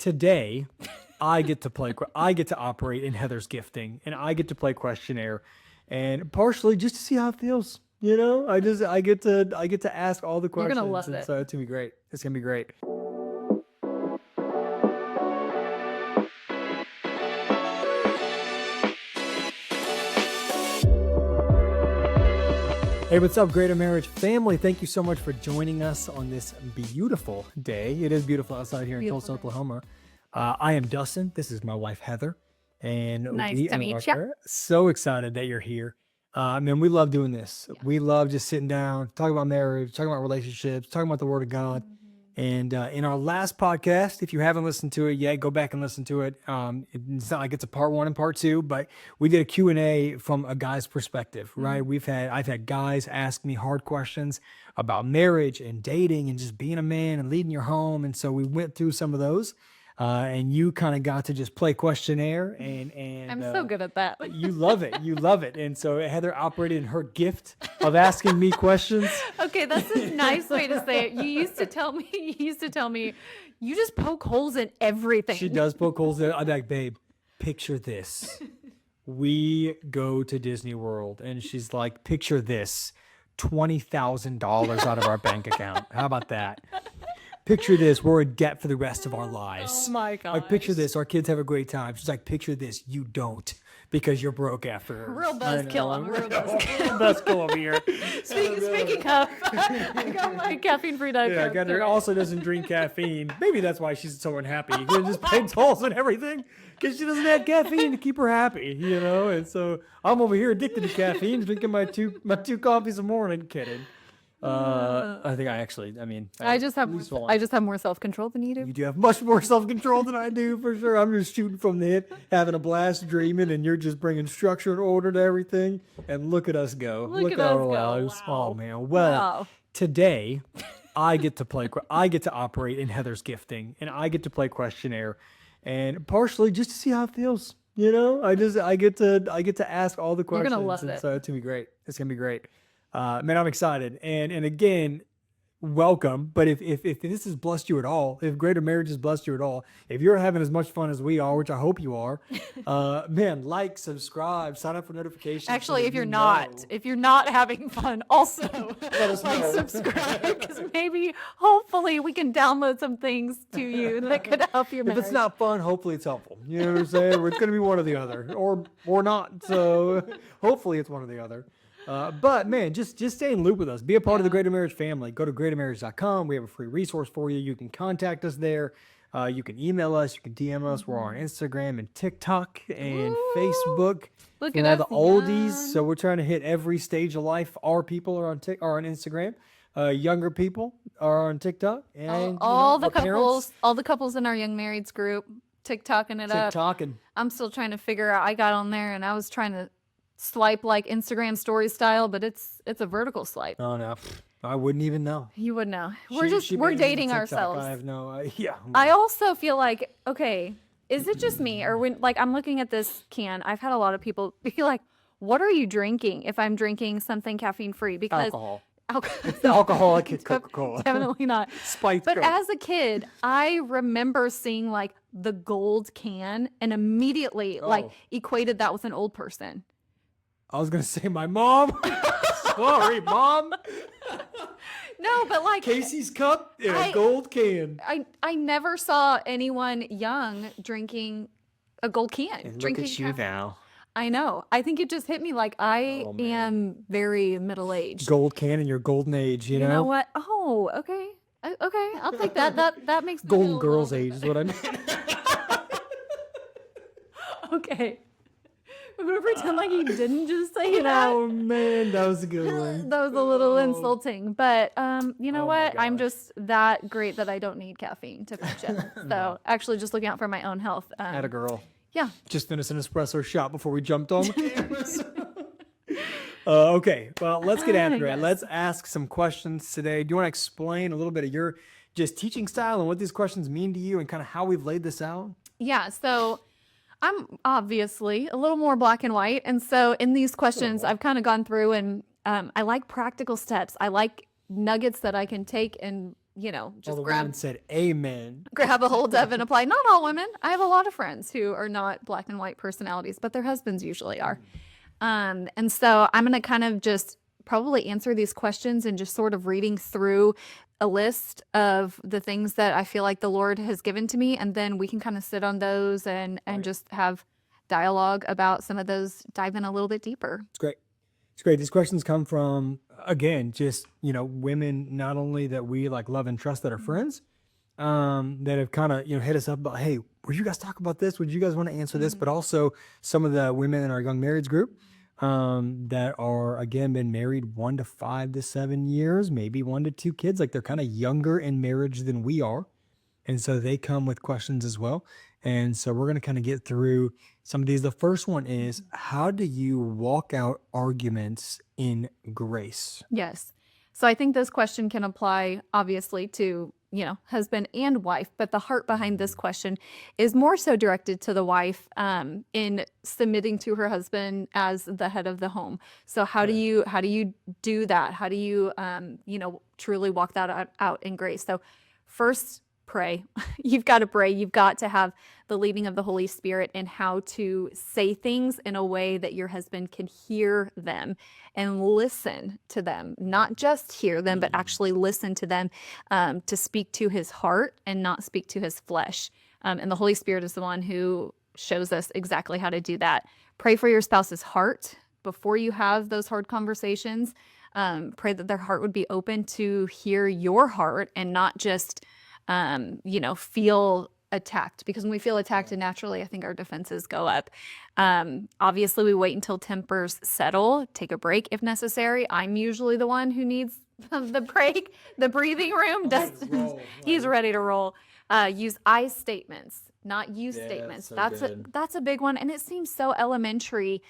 today I get to operate in Heather's gifting, and I get to play questionnaire, and partially just to see how it feels. I get to ask all the You're questions. gonna love it. So it's gonna be great. It's gonna be great. Hey, what's up, Greater Marriage family? Thank you so much for joining us on this beautiful day. It is beautiful outside here in Tulsa, Oklahoma. I am Dustin. This is my wife, Heather. And Nice we to meet ya. are so excited that you're here. Man, we love doing this. Yeah. We love just sitting down, talking about marriage, talking about relationships, talking about the Word of God. And in our last podcast, if you haven't listened to it yet, go back and listen to it. It's not like it's a part 1 and part 2, but we did a Q&A from a guy's perspective, right? I've had guys ask me hard questions about marriage and dating and just being a man and leading your home. And so we went through some of those. And you kind of got to just play questionnaire, and I'm so good at that. you love it. And so Heather operated in her gift of asking me questions. Okay, that's a nice way to say it. You used to tell me, you just poke holes in everything. She does poke holes in it. I'm like, babe, picture this. We go to Disney World, and she's like, picture this, $20,000 out of our bank account. How about that? Picture this, we're in debt for the rest of our lives. Oh my gosh. Like, picture this, our kids have a great time. She's like, picture this, you don't, because you're broke after. Real buzzkill. I'm a real buzzkill. Buzzkill over here. Speaking of, I got my caffeine-free Diet Yeah, Coke Heather today. also doesn't drink caffeine. Maybe that's why she's so unhappy. You could just pay tolls and everything, because she doesn't have caffeine to keep her happy, And so I'm over here addicted to caffeine, drinking my two coffees a morning. Kidding. I think I just have more self-control than you do. You do have much more self-control than I do, for sure. I'm just shooting from the hip, having a blast, dreaming, and you're just bringing structure and order to everything. And look at us go. Look at us our go. lives. Wow. Oh man. Well, Wow. today I get to operate in Heather's gifting, and I get to play questionnaire, and partially just to see how it feels. I get to ask all the questions. You're gonna love it. So it's gonna be great. It's gonna be great. Man, I'm excited. And again, welcome. But if this has blessed you at all, if Greater Marriage has blessed you at all, if you're having as much fun as we are, which I hope you are, man, like, subscribe, sign up for notifications. Actually, so if you're not having fun, also like, subscribe, because hopefully we can download some things to you that could help your marriage. If it's not fun, hopefully it's helpful. You know what I'm saying? It's going to be one or the other, or not. So hopefully it's one or the other. But man, just stay in loop with us. Be a part of the Greater Marriage family. Go to greatermarriage.com. We have a free resource for you. You can contact us there. You can email us. You can DM us. We're on Instagram and TikTok and Facebook. Look and at the us, oldies. young. So we're trying to hit every stage of life. Our people are on Instagram. Younger people are on TikTok. And all the our couples in our Young Marrieds group, TikToking it up. TikToking. I'm still trying to figure out. I got on there and I was trying to swipe like Instagram story style, but it's a vertical swipe. Oh no, I wouldn't even know. You would know. She We're made me dating TikTok. ourselves. I have no. Yeah. I also feel like, okay, is it just me, or when like I'm looking at this can, I've had a lot of people be like, "What are you drinking?" If I'm drinking something caffeine free, because Alcohol. alcohol. The alcoholic is Coca-Cola. Definitely not. Spiked But Coke. as a kid, I remember seeing like the gold can and immediately like equated that with an old person. I was gonna say my mom. Sorry, mom. No, but like Casey's cup in a gold can. I never saw anyone young drinking a gold can. And look drinking at you now. I know. I think it just hit me like I am very middle-aged. Gold can in your golden age, you know? You know what? Oh, okay. Okay, I'll take that. That makes me Golden feel a girls little age is what I mean. Okay. I'm gonna pretend like he didn't just say that. Oh man, that was a good one. That was a little insulting, but you know Oh my what? I'm gosh. just that great that I don't need caffeine to function. So actually, just looking out for my own health. Had a girl. Yeah. Just finished an espresso shot before we jumped on the cameras. Okay, well, let's get after it. Yes. Let's ask some questions today. Do you want to explain a little bit of your just teaching style and what these questions mean to you and kind of how we've laid this out? Yeah. So I'm obviously a little more black and white. And so in these questions, I've kind of gone through and I like practical steps. I like nuggets that I can take and All just the grab women said amen. grab a hold of and apply. Not all women. I have a lot of friends who are not black and white personalities, but their husbands usually are. And so I'm going to kind of just probably answer these questions and just sort of reading through a list of the things that I feel like the Lord has given to me. And then we can kind of sit on those and just have dialogue about some of those, dive in a little bit deeper. It's great. It's great. These questions come from, again, just, women not only that we like love and trust that are friends, that have kind of, hit us up about, hey, would you guys talk about this? Would you guys want to answer this? But also some of the women in our young marrieds group that are, again, been married 1 to 5 to 7 years, maybe 1 to 2 kids. Like they're kind of younger in marriage than we are. And so they come with questions as well. And so we're going to kind of get through some of these. The first one is, how do you walk out arguments in grace? Yes. So I think this question can apply obviously to, husband and wife, but the heart behind this question is more so directed to the wife in submitting to her husband as the head of the home. So how do you do that? How do you truly walk that out in grace? So first, pray. You've got to pray. You've got to have the leading of the Holy Spirit in how to say things in a way that your husband can hear them and listen to them, not just hear them, but actually listen to them, to speak to his heart and not speak to his flesh. And the Holy Spirit is the one who shows us exactly how to do that. Pray for your spouse's heart before you have those hard conversations. Pray that their heart would be open to hear your heart and not just feel attacked, because when we feel attacked, and naturally, I think our defenses go up. Obviously, we wait until tempers settle, take a break if necessary. I'm usually the one who needs the break, the breathing room. He's ready to roll. Use I statements, not you statements. That's a big one. And it seems so elementary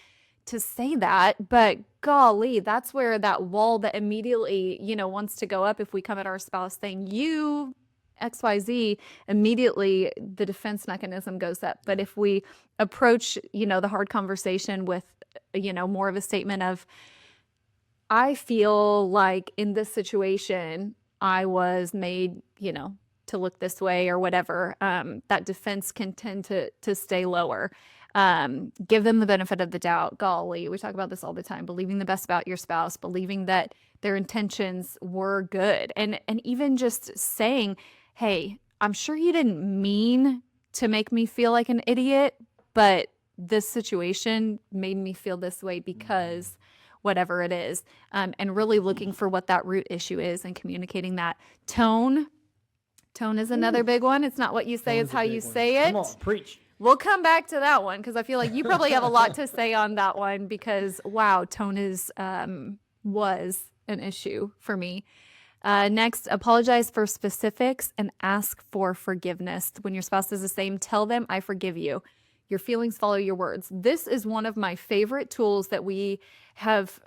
to say that, but golly, that's where that wall that immediately, wants to go up if we come at our spouse saying, you XYZ, immediately the defense mechanism goes up. But if we approach, the hard conversation with, more of a statement of, I feel like in this situation, I was made, to look this way or whatever, that defense can tend to stay lower. Give them the benefit of the doubt. Golly, we talk about this all the time, believing the best about your spouse, believing that their intentions were good. And even just saying, hey, I'm sure you didn't mean to make me feel like an idiot, but this situation made me feel this way because whatever it is, and really looking for what that root issue is and communicating that. Tone is another big one. It's not what you say, it's how you say it. Come on, preach. We'll come back to that one because I feel like you probably have a lot to say on that one because, wow, tone was an issue for me. Next, apologize for specifics and ask for forgiveness. When your spouse does the same, tell them, I forgive you. Your feelings follow your words. This is one of my favorite tools that we have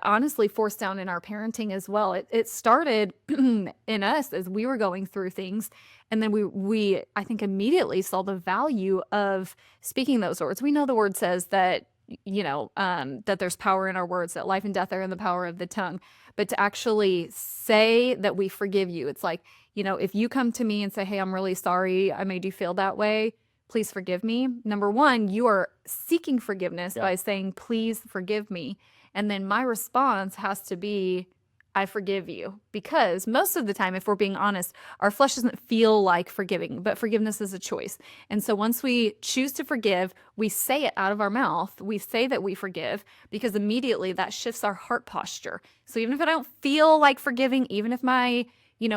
honestly forced down in our parenting as well. It started in us as we were going through things. And then we I think immediately saw the value of speaking those words. We know the word says that, that there's power in our words, that life and death are in the power of the tongue. But to actually say that we forgive you, it's like, if you come to me and say, hey, I'm really sorry I made you feel that way, please forgive me. Number one, you are seeking forgiveness by saying, please forgive me. And then my response has to be, I forgive you. Because most of the time, if we're being honest, our flesh doesn't feel like forgiving, but forgiveness is a choice. And so once we choose to forgive, we say it out of our mouth. We say that we forgive because immediately that shifts our heart posture. So even if I don't feel like forgiving, even if my,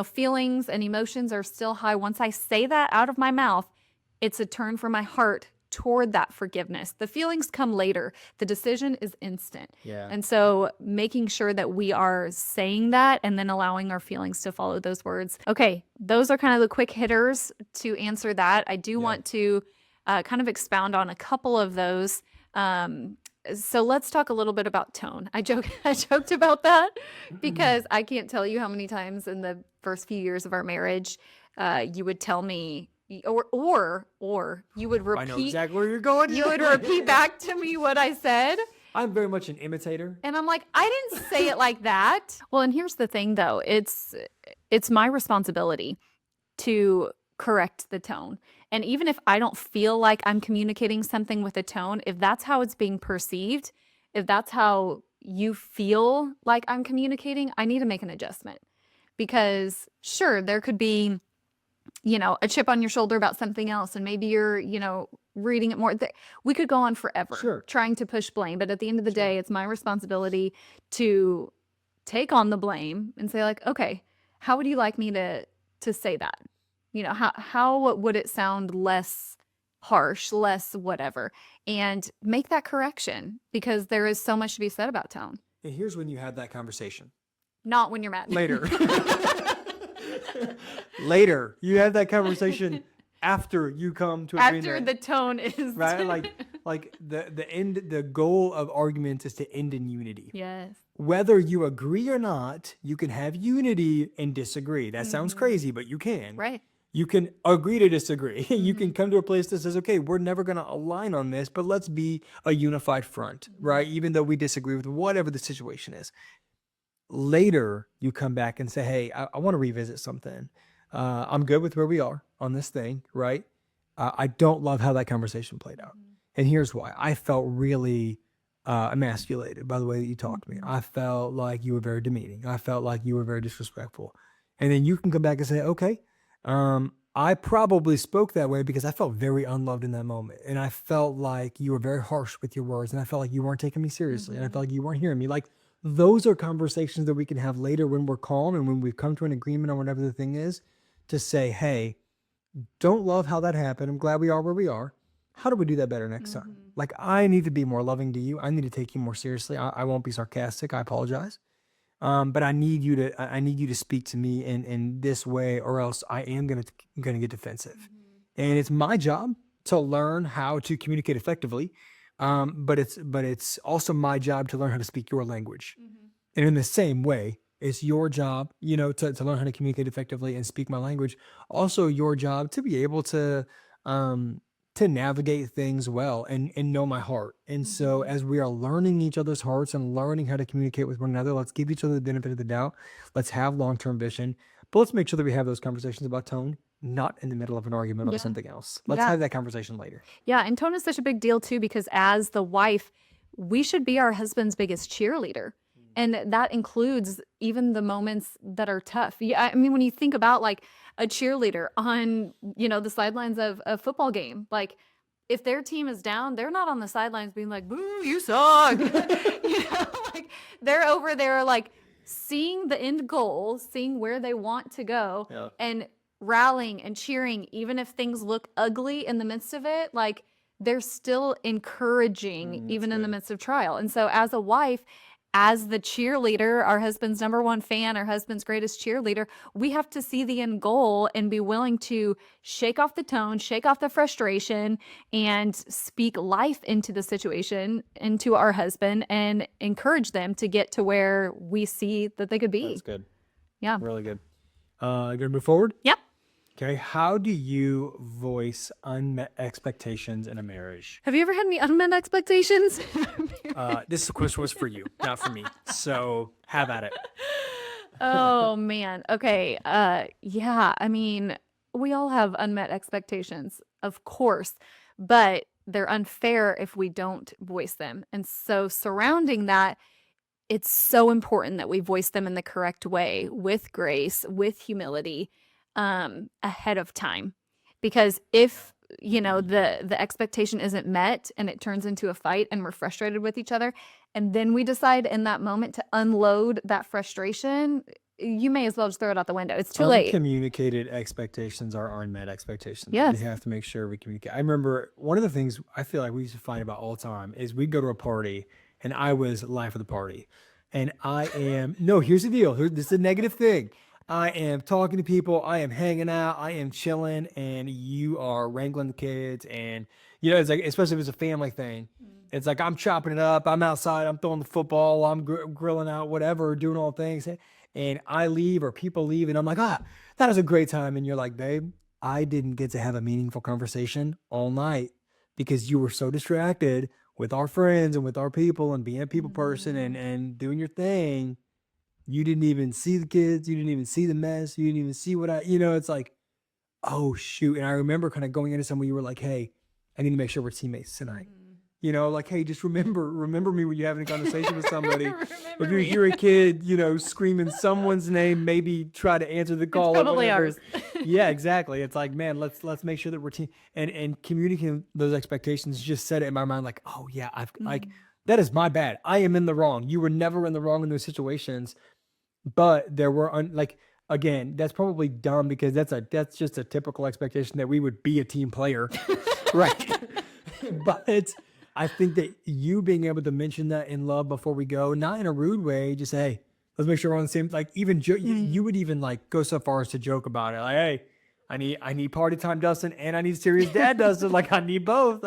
feelings and emotions are still high, once I say that out of my mouth, it's a turn for my heart toward that forgiveness. The feelings come later. The decision is instant. Yeah. And so making sure that we are saying that and then allowing our feelings to follow those words. Okay, those are kind of the quick hitters to answer that. I do want to kind of expound on a couple of those. So let's talk a little bit about tone. I joked about that because I can't tell you how many times in the first few years of our marriage, you would tell me, or you would repeat. I know exactly where you're going. You would repeat back to me what I said, I'm very much an imitator. And I'm like, I didn't say it like that. Well, and here's the thing though. It's my responsibility to correct the tone. And even if I don't feel like I'm communicating something with a tone, if that's how it's being perceived, if that's how you feel like I'm communicating, I need to make an adjustment. Because sure, there could be, a chip on your shoulder about something else, and maybe you're, reading it more. We could go on forever Sure. trying to push blame. But at the end of the day, it's my responsibility to take on the blame and say, like, okay, how would you like me to say that? How would it sound less harsh, less whatever, and make that correction, because there is so much to be said about tone. And here's when you have that conversation. Not when you're mad. Later. Later. You have that conversation after you come to After agreement. the tone is Right? Like the goal of arguments is to end in unity. Yes. Whether you agree or not, you can have unity and disagree. That sounds crazy, but you can. Right. You can agree to disagree. You can come to a place that says, okay, we're never going to align on this, but let's be a unified front, right? Even though we disagree with whatever the situation is. Later, you come back and say, hey, I want to revisit something. I'm good with where we are on this thing, right? I don't love how that conversation played out. And here's why. I felt really emasculated by the way that you talked to me. I felt like you were very demeaning. I felt like you were very disrespectful. And then you can come back and say, okay, I probably spoke that way because I felt very unloved in that moment. And I felt like you were very harsh with your words. And I felt like you weren't taking me seriously. And I felt like you weren't hearing me. Like, those are conversations that we can have later when we're calm and when we've come to an agreement on whatever the thing is, to say, hey, don't love how that happened. I'm glad we are where we are. How do we do that better next time? Like, I need to be more loving to you. I need to take you more seriously. I won't be sarcastic. I apologize. But I need you to speak to me in this way, or else I am gonna get defensive. And it's my job to learn how to communicate effectively. But it's also my job to learn how to speak your language. And in the same way, it's your job, to learn how to communicate effectively and speak my language. Also your job to be able to navigate things well and know my heart. And so as we are learning each other's hearts and learning how to communicate with one another, let's give each other the benefit of the doubt. Let's have long-term vision, but let's make sure that we have those conversations about tone, not in the middle of an argument or something else. Let's have that conversation later. Yeah, and tone is such a big deal too, because as the wife, we should be our husband's biggest cheerleader. And that includes even the moments that are tough. Yeah, I mean, when you think about like a cheerleader on, the sidelines of a football game, like if their team is down, they're not on the sidelines being like, boo, you suck. Like they're over there like seeing the end goal, seeing where they want to go, and rallying and cheering, even if things look ugly in the midst of it. Like they're still encouraging even in the midst of trial. And so as a wife, as the cheerleader, our husband's number one fan, our husband's greatest cheerleader, we have to see the end goal and be willing to shake off the tone, shake off the frustration, and speak life into the situation, into our husband, and encourage them to get to where we see that they could be. That's good. Yeah. Really good. Gonna move forward? Yep. Okay. How do you voice unmet expectations in a marriage? Have you ever had any unmet expectations? This question was for you, not for me. So have at it. Oh man. Okay. Yeah. I mean, we all have unmet expectations, of course, but they're unfair if we don't voice them. And so surrounding that, it's so important that we voice them in the correct way, with grace, with humility, ahead of time. Because if the expectation isn't met and it turns into a fight and we're frustrated with each other, and then we decide in that moment to unload that frustration, you may as well just throw it out the window. It's too late. Uncommunicated expectations are unmet expectations. Yes. We have to make sure we communicate. I remember one of the things I feel like we used to fight about all the time is we'd go to a party and I was life of the party. And here's the deal. This is a negative thing. I am talking to people, I am hanging out, I am chilling, and you are wrangling the kids. And, it's like, especially if it's a family thing, it's like I'm chopping it up, I'm outside, I'm throwing the football, I'm grilling out, whatever, doing all things. And I leave or people leave, and I'm like, that was a great time. And you're like, babe, I didn't get to have a meaningful conversation all night because you were so distracted with our friends and with our people and being a people person and doing your thing, you didn't even see the kids. You didn't even see the mess. You didn't even see what it's like, oh shoot. And I remember kind of going into somewhere you were like, hey, I need to make sure we're teammates tonight. Like, hey, just remember me when you're having a conversation with somebody. If you hear a kid, screaming someone's name, maybe try to answer the call. It's probably ours. Yeah, exactly. It's like, man, let's make sure that we're team and communicating those expectations. Just set it in my mind, like, oh yeah, I've like that is my bad. I am in the wrong. You were never in the wrong in those situations, but there were like again, that's probably dumb because that's just a typical expectation that we would be a team player, right? But I think that you being able to mention that in love before we go, not in a rude way, just hey, let's make sure we're on the same. Like even you would even like go so far as to joke about it. Like, hey, I need party time, Dustin, and I need serious dad, Dustin. Like I need both.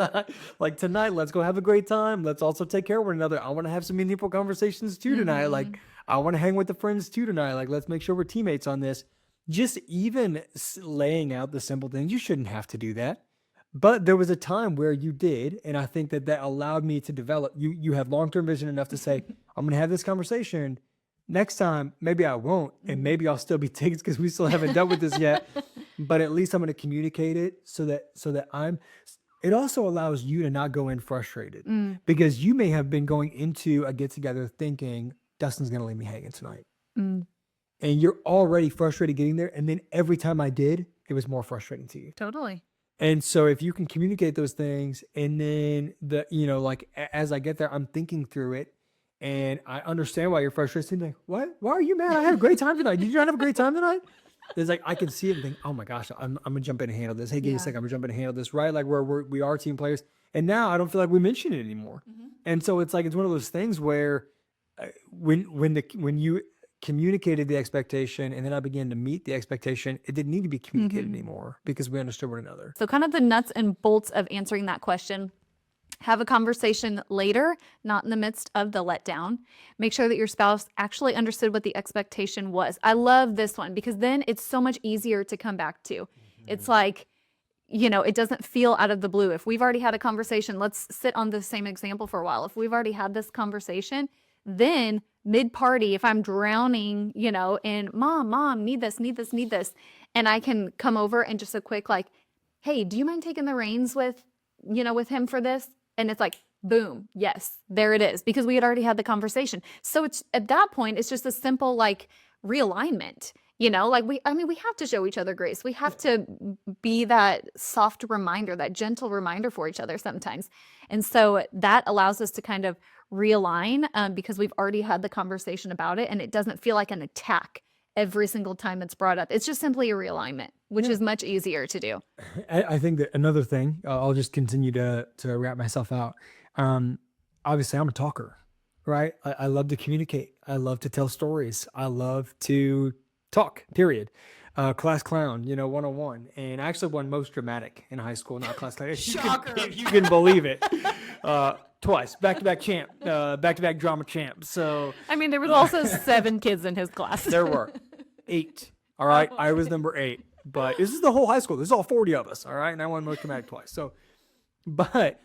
Like tonight, let's go have a great time. Let's also take care of one another. I want to have some meaningful conversations too tonight. Like I want to hang with the friends too tonight. Like let's make sure we're teammates on this. Just even laying out the simple things. You shouldn't have to do that. But there was a time where you did, and I think that allowed me to develop. You have long-term vision enough to say, I'm going to have this conversation. Next time, maybe I won't, and maybe I'll still be ticked because we still haven't dealt with this yet. But at least I'm going to communicate it so that I'm. It also allows you to not go in frustrated because you may have been going into a get-together thinking Dustin's going to leave me hanging tonight, and you're already frustrated getting there. And then every time I did, it was more frustrating to you. Totally. And so if you can communicate those things and then like as I get there, I'm thinking through it and I understand why you're frustrated. Like, what? Why are you mad? I had a great time tonight. Did you not have a great time tonight? It's like, I can see it and think, oh my gosh, I'm going to jump in and handle this. Hey, give me a second. I'm going to jump in and handle this, right? Like we are team players. And now I don't feel like we mention it anymore. And so it's like, it's one of those things where when you communicated the expectation and then I began to meet the expectation, it didn't need to be communicated anymore because we understood one another. So kind of the nuts and bolts of answering that question. Have a conversation later, not in the midst of the letdown. Make sure that your spouse actually understood what the expectation was. I love this one because then it's so much easier to come back to. It's like, it doesn't feel out of the blue. If we've already had a conversation, let's sit on the same example for a while. If we've already had this conversation, then mid-party, if I'm drowning, in mom, need this, and I can come over and just a quick like, hey, do you mind taking the reins with him for this? And it's like, boom, yes, there it is, because we had already had the conversation. So it's at that point, it's just a simple like realignment. Like we have to show each other grace. We have to be that soft reminder, that gentle reminder for each other sometimes. And so that allows us to kind of realign because we've already had the conversation about it and it doesn't feel like an attack every single time it's brought up. It's just simply a realignment, which is much easier to do. I think that another thing, I'll just continue to wrap myself out. Obviously, I'm a talker, right? I love to communicate. I love to tell stories. I love to talk, period. Class clown, 101. And I actually won most dramatic in high school, not class clown. Shocker. If you can believe it. Twice, back-to-back champ, back-to-back drama champ. So there was also 7 kids in his class. There were 8. All right. I was number 8, but this is the whole high school. This is all 40 of us. All right. And I won most dramatic twice. So, but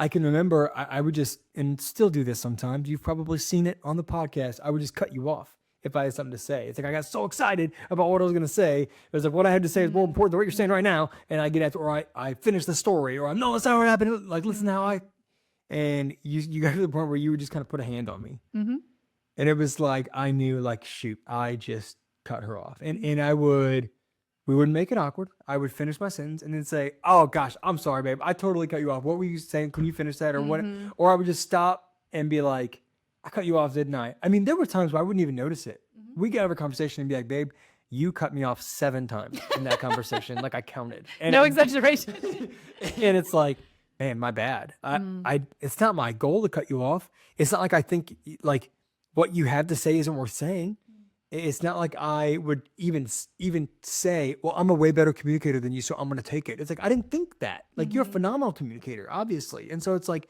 I can remember I would just, and still do this sometimes. You've probably seen it on the podcast. I would just cut you off if I had something to say. It's like I got so excited about what I was going to say. It was like what I had to say is more important than what you're saying right now. And I get after, or I finish the story, or no, that's not what happened. Like, listen how and you got to the point where you would just kind of put a hand on me. And it was like, I knew like, shoot, I just cut her off. And we wouldn't make it awkward. I would finish my sentence and then say, oh gosh, I'm sorry, babe. I totally cut you off. What were you saying? Can you finish that? Or what? Or I would just stop and be like, I cut you off, didn't I? There were times where I wouldn't even notice it. We get over a conversation and be like, babe, you cut me off 7 times in that conversation. Like I counted. And no exaggeration. And it's like, man, my bad. It's not my goal to cut you off. It's not like I think like what you have to say isn't worth saying. It's not like I would even say, well, I'm a way better communicator than you, so I'm going to take it. It's like, I didn't think that. Like, you're a phenomenal communicator, obviously. And so it's like,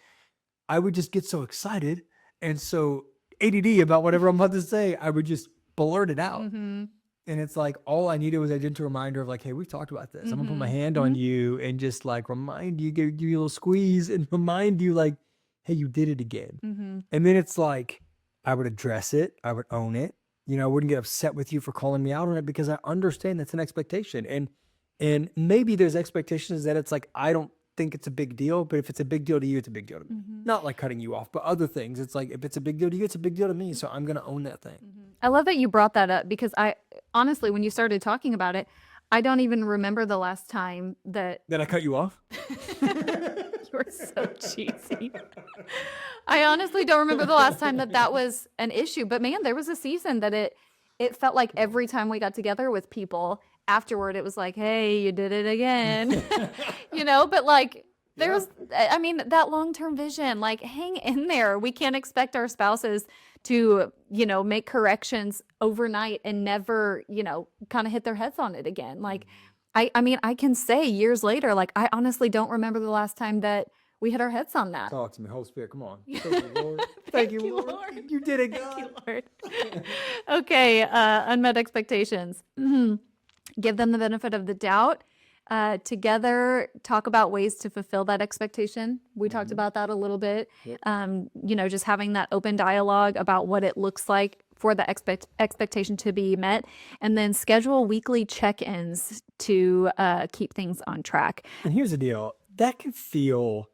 I would just get so excited and so ADD about whatever I'm about to say, I would just blurt it out. And it's like, all I needed was a gentle reminder of like, hey, we've talked about this. I'm going to put my hand on you and just like remind you, give you a little squeeze and remind you like, hey, you did it again. Mm-hmm. And then it's like, I would address it, I would own it. I wouldn't get upset with you for calling me out on it because I understand that's an expectation. And maybe there's expectations that it's like, I don't think it's a big deal, but if it's a big deal to you, it's a big deal to me. Mm-hmm. Not like cutting you off, but other things. It's like, if it's a big deal to you, it's a big deal to me. So I'm going to own that thing. I love that you brought that up because I honestly, when you started talking about it, I don't even remember the last time that Then I cut you off. you're so cheesy. I honestly don't remember the last time that was an issue. But man, there was a season that it felt like every time we got together with people afterward, it was like, hey, you did it again. But like there was, I mean, that long-term vision, like hang in there. We can't expect our spouses to, make corrections overnight and never, kind of hit their heads on it again. Like, I mean, I can say years later, like, I honestly don't remember the last time that we hit our heads on that. Talk to me, Holy Spirit. Come on. Thank you, Lord. Thank you, Lord. You did it, God. Thank you, Lord. Okay, unmet expectations. Give them the benefit of the doubt. Together, talk about ways to fulfill that expectation. We talked about that a little bit. Yep. Just having that open dialogue about what it looks like for the expectation to be met, and then schedule weekly check-ins to keep things on track. And here's the deal. That can feel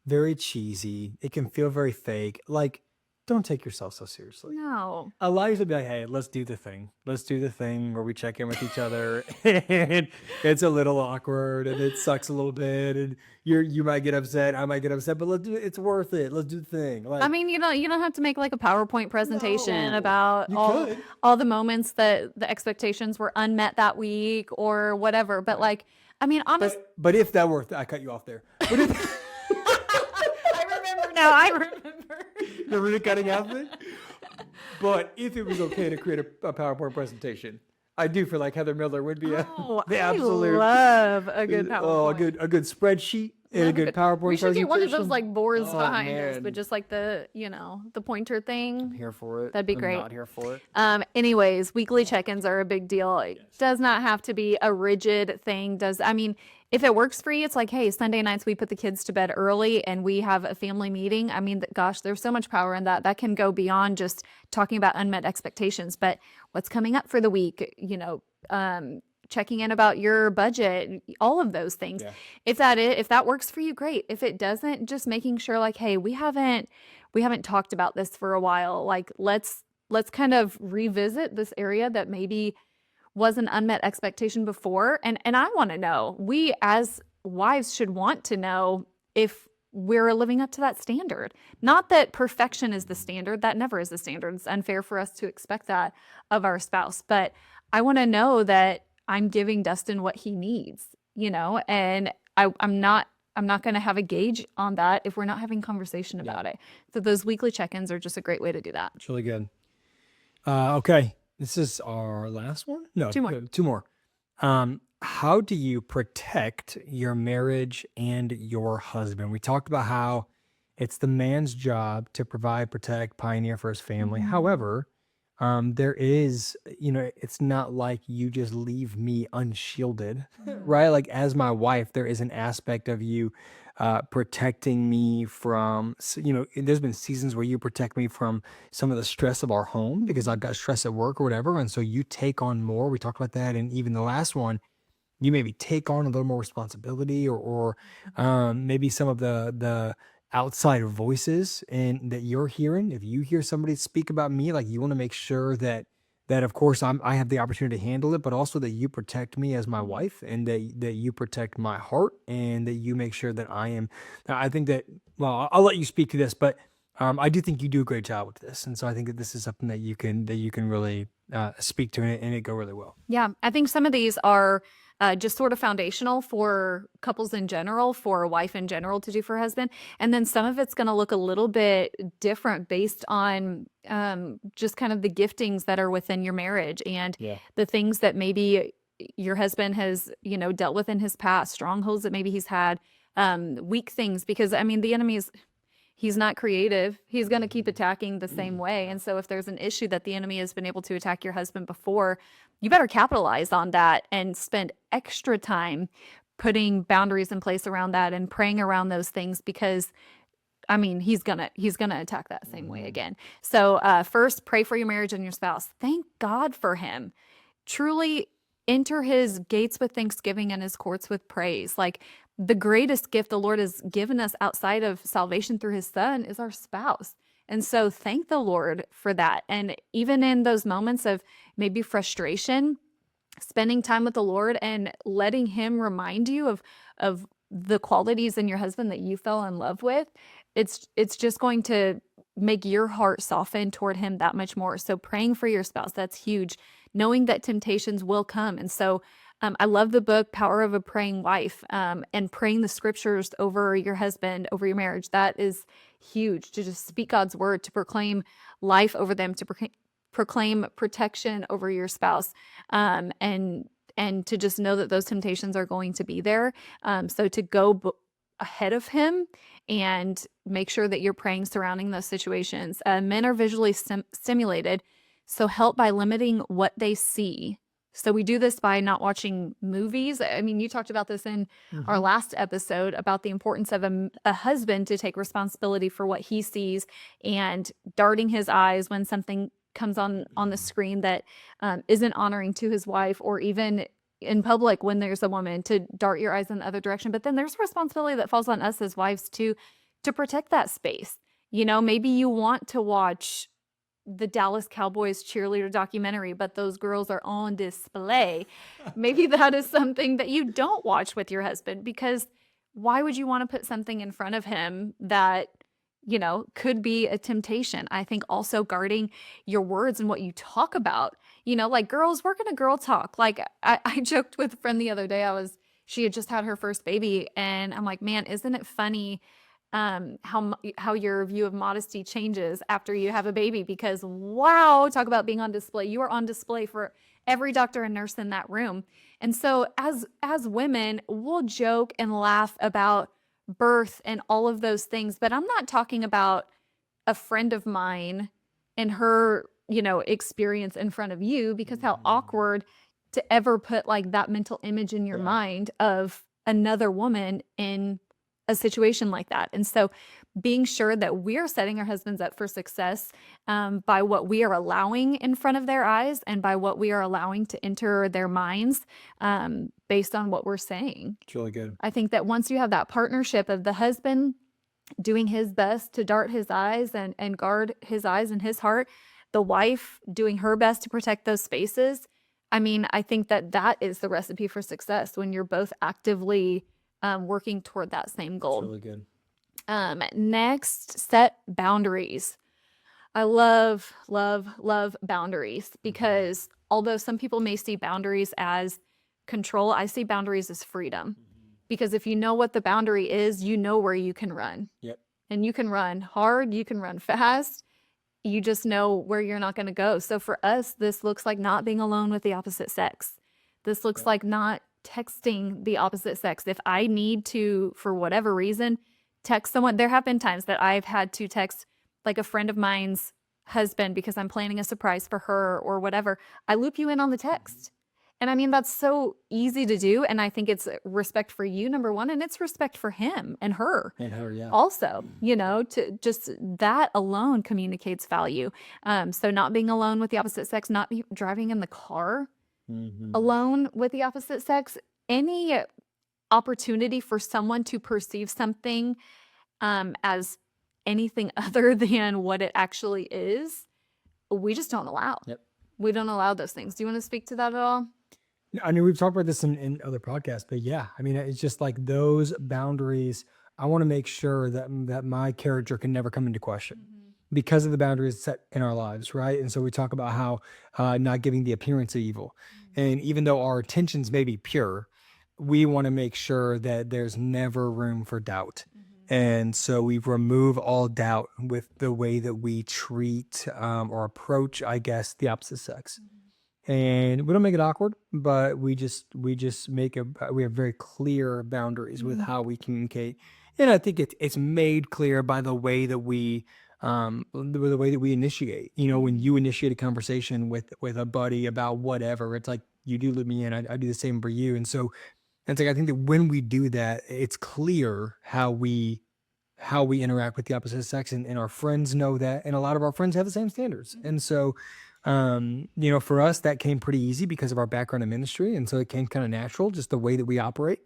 very cheesy. It can feel very fake. Like, don't take yourself so seriously. No. Allow yourself to be like, hey, let's do the thing. Let's do the thing where we check in with each other. And it's a little awkward and it sucks a little bit. And you might get upset. I might get upset, but let's do it. It's worth it. Let's do the thing. Like, I mean, you don't have to make like a PowerPoint presentation No. about You all could. all the moments that the expectations were unmet that week or whatever. But like, I mean, honestly, but if that were, I cut you off there. But if I remember now. I remember. you're really cutting out of it. But if it was okay to create a PowerPoint presentation, I do feel like Heather Miller would be Oh, the I absolute love a good PowerPoint. Oh, a good spreadsheet and a Love good PowerPoint We should get one of those presentation. like boards Oh, behind us, man. but just like the pointer thing. Here for it. That'd be I'm great. not here for it. Anyways, weekly check-ins are a big deal. It does not have to be a rigid thing. I mean, if it works for you, it's like, hey, Sunday nights we put the kids to bed early and we have a family meeting. I mean, gosh, there's so much power in that. That can go beyond just talking about unmet expectations, but what's coming up for the week, checking in about your budget, all of those things. Yeah. If that works for you, great. If it doesn't, just making sure like, hey, we haven't talked about this for a while. Like let's kind of revisit this area that maybe was an unmet expectation before. And I want to know, we as wives should want to know if we're living up to that standard. Not that perfection is the standard. That never is the standard. It's unfair for us to expect that of our spouse. But I want to know that I'm giving Dustin what he needs, and I'm not going to have a gauge on that if we're not having conversation about it. So those weekly check-ins are just a great way to do that. It's really good. Okay. This is our last one? No, Two more. Two more. How do you protect your marriage and your husband? We talked about how it's the man's job to provide, protect, pioneer for his family. Mhm. However, there is, it's not like you just leave me unshielded, right? Like as my wife, there is an aspect of you protecting me from, there's been seasons where you protect me from some of the stress of our home because I've got stress at work or whatever. And so you take on more. We talked about that. And even the last one, you maybe take on a little more responsibility or maybe some of the outside voices and that you're hearing. If you hear somebody speak about me, like you want to make sure that of course I have the opportunity to handle it, but also that you protect me as my wife and that you protect my heart and that you make sure that I think that, well, I'll let you speak to this, but I do think you do a great job with this. And so I think that this is something that you can really speak to and it go really well. Yeah, I think some of these are just sort of foundational for couples in general, for a wife in general to do for her husband. And then some of it's going to look a little bit different based on just kind of the giftings that are within your marriage and Yeah. the things that maybe your husband has, dealt with in his past, strongholds that maybe he's had, weak things. Because, I mean, the enemy he's not creative. He's going to keep attacking the same way. And so if there's an issue that the enemy has been able to attack your husband before, you better capitalize on that and spend extra time putting boundaries in place around that and praying around those things because I mean, he's gonna attack that same way again. So first, pray for your marriage and your spouse. Thank God for him. Truly enter his gates with thanksgiving and his courts with praise. Like the greatest gift the Lord has given us outside of salvation through his son is our spouse. And so thank the Lord for that. And even in those moments of maybe frustration, spending time with the Lord and letting him remind you of the qualities in your husband that you fell in love with, it's just going to make your heart soften toward him that much more. So praying for your spouse, that's huge. Knowing that temptations will come. And so I love the book Power of a Praying Wife, and praying the scriptures over your husband, over your marriage. That is huge, to just speak God's word, to proclaim life over them, to proclaim protection over your spouse, and to just know that those temptations are going to be there. So to go ahead of him and make sure that you're praying surrounding those situations. Men are visually stimulated, so help by limiting what they see. So we do this by not watching movies. I mean, you talked about this in our last episode about the importance of a husband to take responsibility for what he sees and darting his eyes when something comes on the screen that isn't honoring to his wife, or even in public when there's a woman, to dart your eyes in the other direction. But then there's a responsibility that falls on us as wives to protect that space. You know, maybe you want to watch the Dallas Cowboys cheerleader documentary, but those girls are on display. Maybe that is something that you don't watch with your husband, because why would you want to put something in front of him that, you know, could be a temptation? I think also guarding your words and what you talk about, you know, like girls, we're going to girl talk. Like I joked with a friend the other day, she had just had her first baby, and I'm like, man, isn't it funny how your view of modesty changes after you have a baby? Because wow, talk about being on display. You are on display for every doctor and nurse in that room. And so as women, we'll joke and laugh about birth and all of those things, but I'm not talking about a friend of mine and her, you know, experience in front of you, because how awkward to ever put like that mental image in your mind of another woman in a situation like that. And so being sure that we're setting our husbands up for success by what we are allowing in front of their eyes and by what we are allowing to enter their minds, based on what we're saying. It's really good. I think that once you have that partnership of the husband doing his best to dart his eyes and guard his eyes and his heart, the wife doing her best to protect those spaces, I mean, I think that that is the recipe for success, when you're both actively working toward that same It's goal. really good. Next, set boundaries. I love, love, love boundaries, because although some people may see boundaries as control, I see boundaries as freedom. Because if you know what the boundary is, you know where you can run. Yep. And you can run hard, you can run fast. You just know where you're not going to go. So for us, this looks like not being alone with the opposite sex. This looks like not texting the opposite sex. If I need to, for whatever reason, text someone, there have been times that I've had to text like a friend of mine's husband because I'm planning a surprise for her or whatever. I loop you in on the text. And I mean, that's so easy to do. And I think it's respect for you, number one, and it's respect for him and her. And her, yeah. Also, you know, to just that alone communicates value. So not being alone with the opposite sex, not driving in the car alone with the opposite sex, any opportunity for someone to perceive something as anything other than what it actually is, we just don't allow. Yep. We don't allow those things. Do you want to speak to that at all? I mean, we've talked about this in other podcasts, but yeah, I mean, it's just like those boundaries. I want to make sure that my character can never come into question because of the boundaries set in our lives, right? And so we talk about how not giving the appearance of evil, and even though our intentions may be pure, we want to make sure that there's never room for doubt. And so we remove all doubt with the way that we treat or approach, I guess, the opposite sex. And we don't make it awkward, but we just we have very clear boundaries with how we communicate. And I think it's made clear by the way that we the way that we initiate. You know, when you initiate a conversation with a buddy about whatever, it's like you do let me in, I do the same for you. And so it's like I think that when we do that, it's clear how we how we interact with the opposite sex, and our friends know that, and a lot of our friends have the same standards. And so, for us, that came pretty easy because of our background in ministry, and so it came kind of natural, just the way that we operate.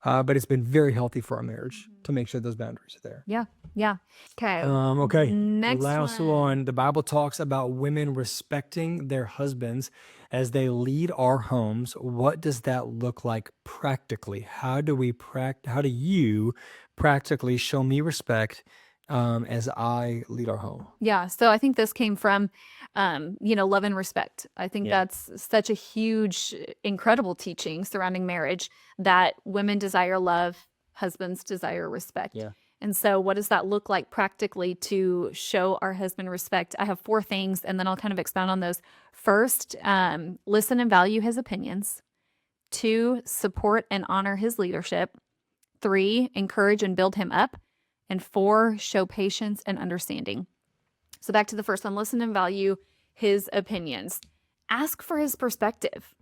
But it's been very healthy for our marriage to make sure those boundaries are there. Yeah. Yeah. Okay. Okay. Next Last one. The Bible talks about women respecting their husbands as they lead our homes. What does that look like practically? How do you practically show me respect as I lead our home? Yeah. So I think this came from, love and respect. I think Yeah. that's such a huge, incredible teaching surrounding marriage that women desire love, husbands desire respect. Yeah. And so, what does that look like practically to show our husband respect? I have 4 things, and then I'll kind of expound on those. First, listen and value his opinions. 2, support and honor his leadership. 3, encourage and build him up. And 4, show patience and understanding. So back to the first one, listen and value his opinions. Ask for his perspective.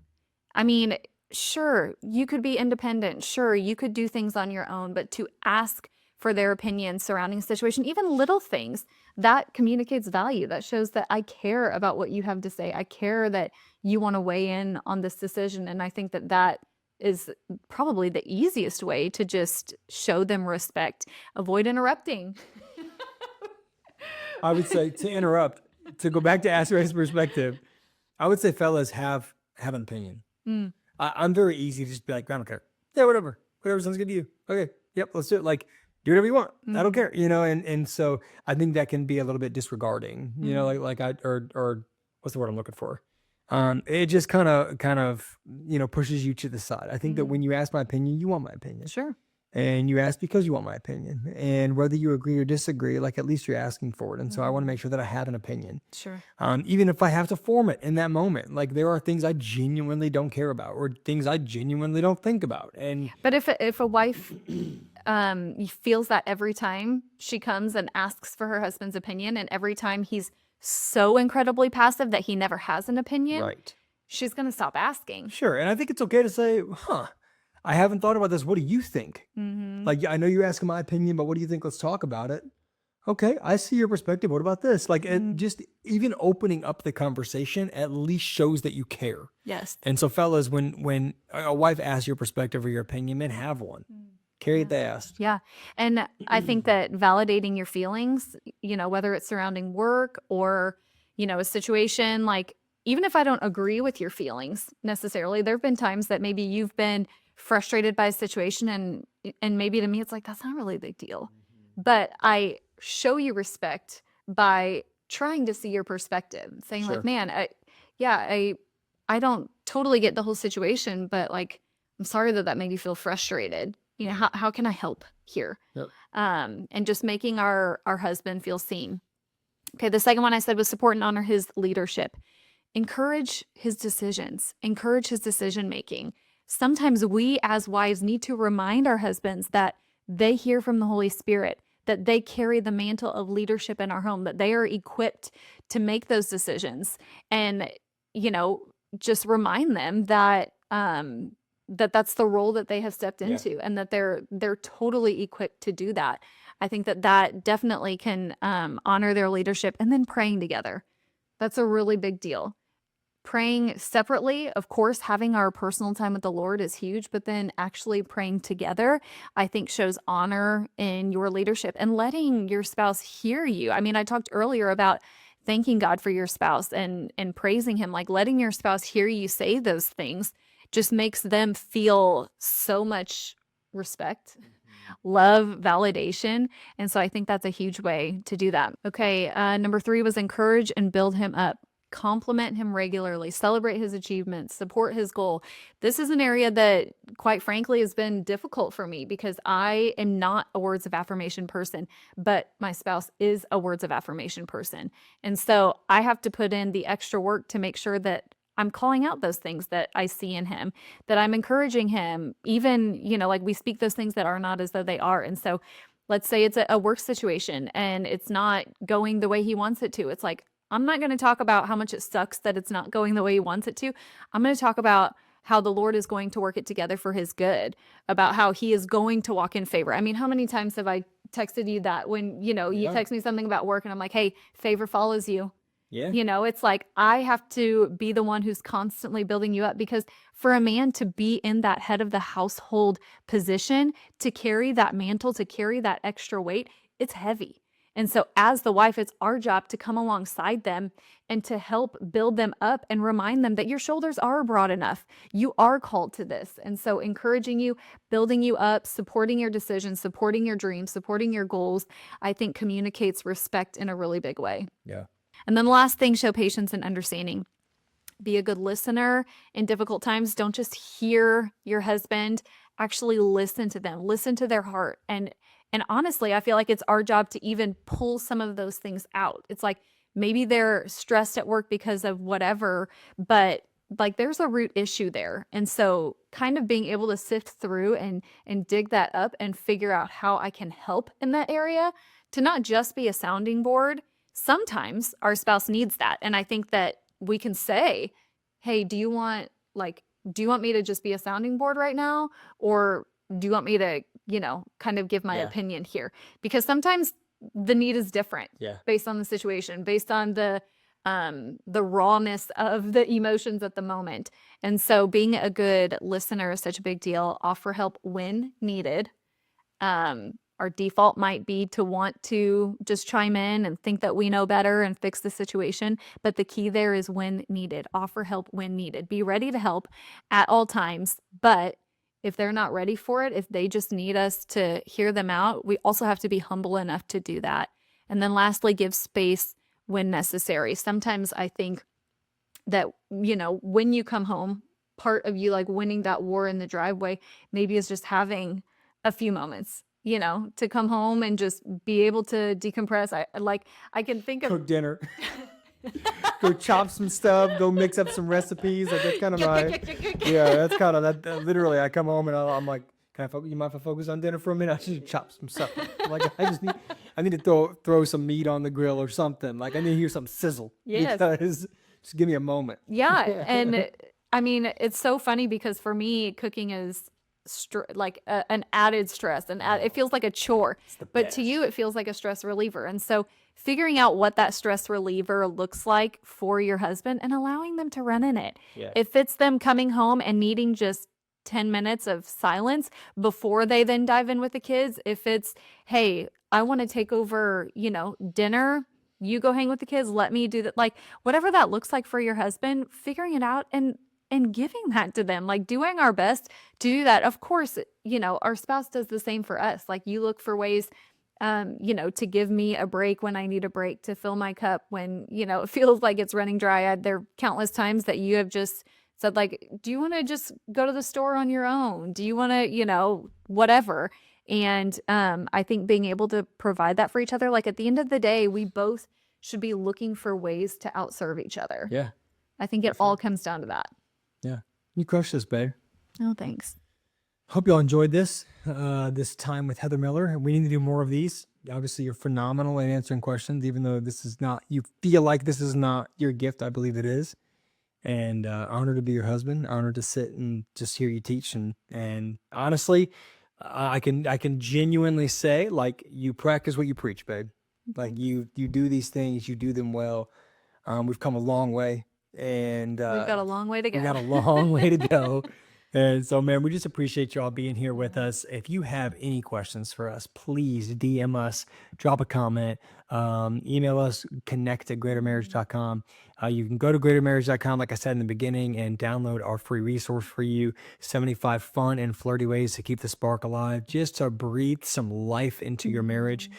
I mean, sure, you could be independent. Sure, you could do things on your own, but to ask for their opinion surrounding a situation, even little things, that communicates value. That shows that I care about what you have to say. I care that you want to weigh in on this decision. And I think that that is probably the easiest way to just show them respect. Avoid interrupting. I would say, to interrupt, to go back to ask for his perspective, I would say fellas have an opinion. Mm. I'm very easy to just be like, I don't care. Yeah, whatever sounds good to you. Okay, yep, let's do it. Like, do whatever you want. I don't care, and so I think that can be a little bit disregarding, like or what's the word I'm looking for? It just kind of pushes you to the side. I think that when you ask my opinion, you want my opinion. Sure. And you ask because you want my opinion. And whether you agree or disagree, like, at least you're asking for it. And so I want to make sure that I have an opinion. Sure. Even if I have to form it in that moment. Like, there are things I genuinely don't care about, or things I genuinely don't think about. But if a wife feels that every time she comes and asks for her husband's opinion, and every time he's so incredibly passive that he never has an opinion, right, she's going to stop asking. Sure. And I think it's okay to say, I haven't thought about this. What do you think? Like, I know you're asking my opinion, but what do you think? Let's talk about it. Okay, I see your perspective. What about this? Like, it just even opening up the conversation at least shows that you care. Yes. And so, fellas, when a wife asks your perspective or your opinion, men have one. Carry it, they asked. Yeah. And I think that validating your feelings, whether it's surrounding work or, a situation, like, even if I don't agree with your feelings necessarily, there have been times that maybe you've been frustrated by a situation, and maybe to me it's like, that's not really a big deal. But I show you respect by trying to see your perspective, saying, Sure. like, man, I don't totally get the whole situation, but, like, I'm sorry that made you feel frustrated. How can I help here? Yep. And just making our husband feel seen. Okay, the second one I said was support and honor his leadership. Encourage his decisions. Encourage his decision making. Sometimes we as wives need to remind our husbands that they hear from the Holy Spirit, that they carry the mantle of leadership in our home, that they are equipped to make those decisions. And, just remind them that that's the role that they have stepped into, and that they're totally equipped to do that. I think that definitely can honor their leadership. And then praying together. That's a really big deal. Praying separately, of course, having our personal time with the Lord is huge, but then actually praying together, I think, shows honor in your leadership and letting your spouse hear you. I mean, I talked earlier about thanking God for your spouse and praising him, like letting your spouse hear you say those things just makes them feel so much respect, love, validation. And so I think that's a huge way to do that. Okay, number 3 was encourage and build him up. Compliment him regularly, celebrate his achievements, support his goal. This is an area that, quite frankly, has been difficult for me because I am not a words of affirmation person, but my spouse is a words of affirmation person. And so I have to put in the extra work to make sure that I'm calling out those things that I see in him, that I'm encouraging him, even, like we speak those things that are not as though they are. And so let's say it's a work situation and it's not going the way he wants it to. It's like, I'm not going to talk about how much it sucks that it's not going the way he wants it to. I'm going to talk about how the Lord is going to work it together for his good, about how he is going to walk in favor. I mean, how many times have I texted you that when, you Yeah. text me something about work and I'm like, hey, favor follows you. Yeah. It's like I have to be the one who's constantly building you up, because for a man to be in that head of the household position, to carry that mantle, to carry that extra weight, it's heavy. And so as the wife, it's our job to come alongside them and to help build them up and remind them that your shoulders are broad enough. You are called to this. And so encouraging you, building you up, supporting your decisions, supporting your dreams, supporting your goals, I think communicates respect in a really big way. Yeah. And then the last thing, show patience and understanding. Be a good listener in difficult times. Don't just hear your husband, actually listen to them, listen to their heart. And honestly, I feel like it's our job to even pull some of those things out. It's like maybe they're stressed at work because of whatever, but like there's a root issue there. And so kind of being able to sift through and dig that up and figure out how I can help in that area, to not just be a sounding board. Sometimes our spouse needs that. And I think that we can say, hey, do you want me to just be a sounding board right now? Or do you want me to, kind of give my opinion here? Because sometimes the need is different based on the situation, based on the rawness of the emotions at the moment. And so being a good listener is such a big deal. Offer help when needed. Our default might be to want to just chime in and think that we know better and fix the situation. But the key there is when needed. Offer help when needed. Be ready to help at all times. But if they're not ready for it, if they just need us to hear them out, we also have to be humble enough to do that. And then lastly, give space when necessary. Sometimes I think that, when you come home, part of you like winning that war in the driveway maybe is just having a few moments, to come home and just be able to decompress. I can think of Cook dinner. Go chop some stuff. Go mix up some recipes. Like, that's kind of my. Yeah, that's kind of that. Literally, I come home and I'm like, "Can I focus? You mind if I focus on dinner for a minute? I just chop some stuff. Like, I need to throw some meat on the grill or something. Like, I need to hear some sizzle. Yes. Because just give me a moment. Yeah. And I mean, it's so funny because for me, cooking is an added stress, and it feels like a chore, but to you, it feels like a stress reliever. And so figuring out what that stress reliever looks like for your husband and allowing them to run in it. Yeah. If it's them coming home and needing just 10 minutes of silence before they then dive in with the kids, if it's, hey, I want to take over, dinner, you go hang with the kids, let me do that. Like whatever that looks like for your husband, figuring it out and giving that to them, like doing our best to do that. Of course, our spouse does the same for us. Like you look for ways, to give me a break when I need a break, to fill my cup when, it feels like it's running dry. There are countless times that you have just said, like, do you want to just go to the store on your own? Do you want to, whatever. And I think being able to provide that for each other, like at the end of the day, we both should be looking for ways to outserve each other. Yeah. I think it all comes down to that. Yeah. You crushed this, babe. Oh, thanks. Hope y'all enjoyed this time with Heather Miller. We need to do more of these. Obviously, you're phenomenal at answering questions, even though this is not, you feel like this is not your gift. I believe it is. And honored to be your husband, honored to sit and just hear you teach. And honestly, I can genuinely say, like, you practice what you preach, babe. Like you do these things, you do them well. We've come a long way. And We've got a long way to go. We got a long way to go. And so, man, we just appreciate y'all being here with us. If you have any questions for us, please DM us, drop a comment, email us, connect@greatermarriage.com. You can go to greatermarriage.com, like I said in the beginning, and download our free resource for you, 75 fun and flirty ways to keep the spark alive, just to breathe some life into your marriage.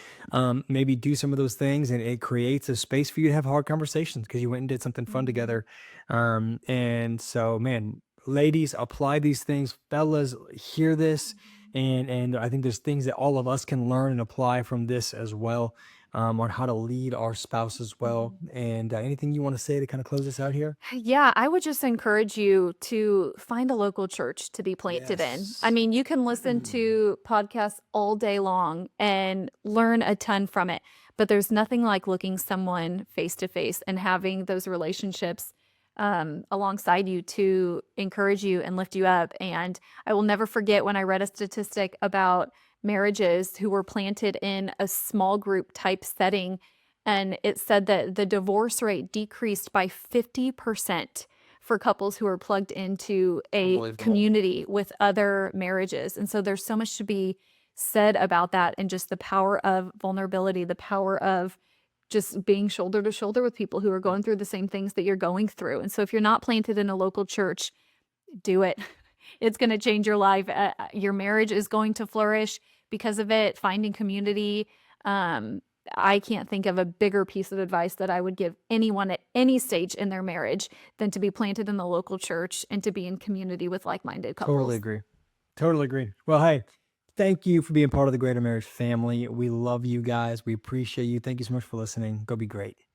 Maybe do some of those things, and it creates a space for you to have hard conversations because you went and did something fun together. And so, man, ladies, apply these things. Fellas, hear this. And I think there's things that all of us can learn and apply from this as well, on how to lead our spouse as well. And anything you want to say to kind of close this out here? Yeah, I would just encourage you to find a local church to be planted in. I mean, you can listen to podcasts all day long and learn a ton from it, but there's nothing like looking someone face to face and having those relationships alongside you to encourage you and lift you up. And I will never forget when I read a statistic about marriages who were planted in a small group type setting. And it said that the divorce rate decreased by 50% for couples who are plugged into a Unbelievable. community with other marriages. And so there's so much to be said about that, and just the power of vulnerability, the power of just being shoulder to shoulder with people who are going through the same things that you're going through. And so if you're not planted in a local church, do it. It's going to change your life. Your marriage is going to flourish because of it. Finding community. I can't think of a bigger piece of advice that I would give anyone at any stage in their marriage than to be planted in the local church and to be in community with like-minded couples. Totally agree. Totally agree. Well, hey, thank you for being part of the Greater Marriage family. We love you guys. We appreciate you. Thank you so much for listening. Go be great.